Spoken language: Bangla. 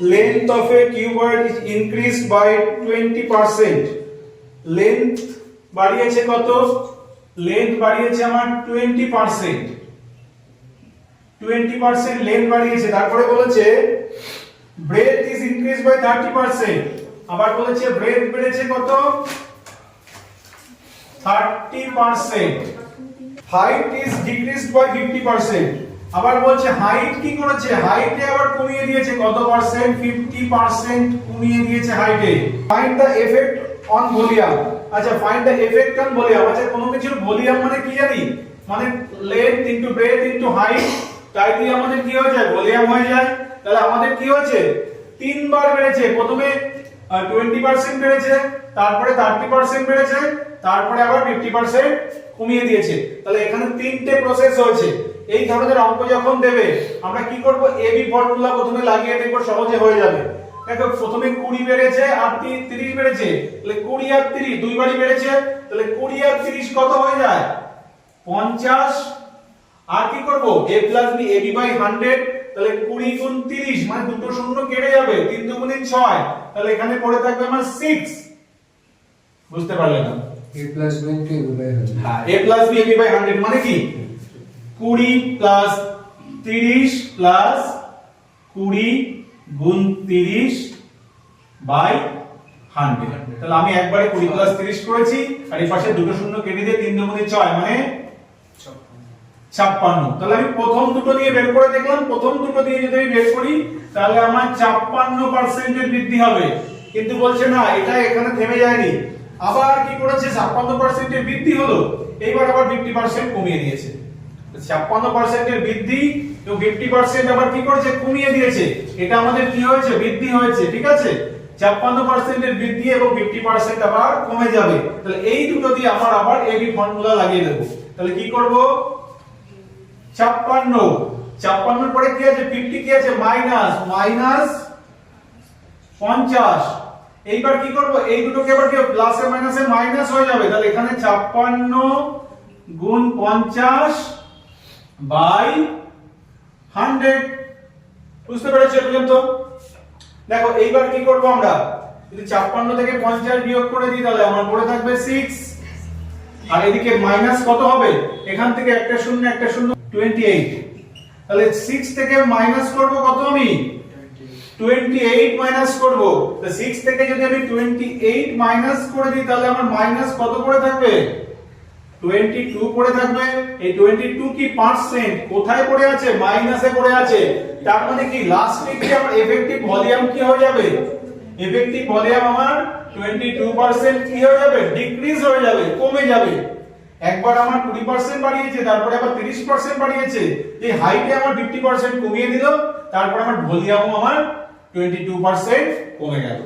length of a cuboid is increased by 20%. length বাড়িয়েছে কত? length বাড়িয়েছে আমার 20%. 20% length বাড়িয়েছে। তারপরে বলেছে breadth is increased by 30%. আবার বলেছে breadth বেড়েছে কত? 30%. height is decreased by 50%. আবার বলছে হাইট কি করেছে? হাইটে আবার কমিয়ে দিয়েছে কত পার্সেন্ট? 50% কমিয়ে দিয়েছে হাইটে। Find the effect on volume. আচ্ছা, find the effect on volume. আচ্ছা, কোনো কিছুর ভলিউম মানে কি জানি? মানে length into breadth into height, তাই দিয়ে আমাদের কি হয়ে যায়? ভলিউম হয়ে যায়। তাহলে আমাদের কি হয়েছে? তিনবার বেড়েছে। প্রথমে 20% বেড়েছে, তারপরে 30% বেড়েছে, তারপরে আবার 50% কমিয়ে দিয়েছে। তাহলে এখানে তিনটে প্রসেস হয়েছে। এই ধরনের অঙ্ক যখন দেবে আমরা কি করব? এবি ফর্মুলা প্রথমে লাগিয়ে দেখব, সহজে হয়ে যাবে। দেখো, প্রথমে 20 বেড়েছে আর 30 বেড়েছে, তাহলে 20 আর 30 দুইবারই বেড়েছে, তাহলে 20 আর 30 কত হয়ে যায়? 50। আর কি করব? a + b ab / 100, তাহলে 20 × 30 মানে দুটো শূন্য কেটে যাবে, 3 × 2 = 6, তাহলে এখানে পড়ে থাকবে আমার 6। বুঝতে পারলে না? a + b * ab / 100। হ্যাঁ, a + b ab / 100 মানে কি? 20 + 30 + 20 × 30 / 100। তাহলে আমি একবারে 20 + 30 করেছি, আর এই পাশে দুটো শূন্য কেটে দিয়ে 3 × 2 = 6 মানে 56। তাহলে আমি প্রথম দুটো দিয়ে বের করে দেখলাম, প্রথম দুটো দিয়ে যদি আমি বের করি তাহলে আমার 56% এর বৃদ্ধি হবে। কিন্তু বলছে না, এটা এখানে থেমে যায়নি, আবার কি করেছে? 56% এর বৃদ্ধি হলো, এইবার আবার 50% কমিয়ে দিয়েছে। 56% এর বৃদ্ধি এবং 50% আবার কি করেছে? কমিয়ে দিয়েছে। এটা আমাদের কি হয়েছে? বৃদ্ধি হয়েছে। ঠিক আছে, 56% এর বৃদ্ধি এবং 50% আবার কমে যাবে। তাহলে এই দুটো দিয়ে আমার আবার এবি ফর্মুলা লাগিয়ে দেব। তাহলে কি করব? 56 এর পরে কি আছে? 50 কি আছে? মাইনাস 50। এইবার কি করব? এই দুটোকে আবার কি প্লাসে মাইনাসে মাইনাস হয়ে যাবে। তাহলে এখানে 56 × 50 / 100। বুঝতে পেরেছো পর্যন্ত? দেখো, এইবার কি করব আমরা? যদি 56 থেকে 50 বিয়োগ করে দিই তাহলে আমার পড়ে থাকবে 6, আর এদিকে মাইনাস কত হবে? এখান থেকে একটা শূন্য 28। তাহলে 6 থেকে মাইনাস করব কত? আমি 28 মাইনাস করব। তো 6 থেকে যদি আমি 28 মাইনাস করে দিই তাহলে আমার মাইনাস কত পড়ে থাকবে? 22 পড়ে থাকবে। এই 22 কি পার্সেন্ট? কোথায় পড়ে আছে? মাইনাসে পড়ে আছে। তার মানে কি লাস্টে কি আমার এফেক্টিভ ভলিউম কি হয়ে যাবে? এফেক্টিভ ভলিউম আমার 22% কি হয়ে যাবে? ডিক্রিজ হয়ে যাবে, কমে যাবে। একবার আমার 20% বাড়িয়েছে, তারপরে আবার 30% বাড়িয়েছে, এই হাইটে আমার 50% কমিয়ে দিল, তারপর আমার ভলিউম আমার 22% কমে গেল।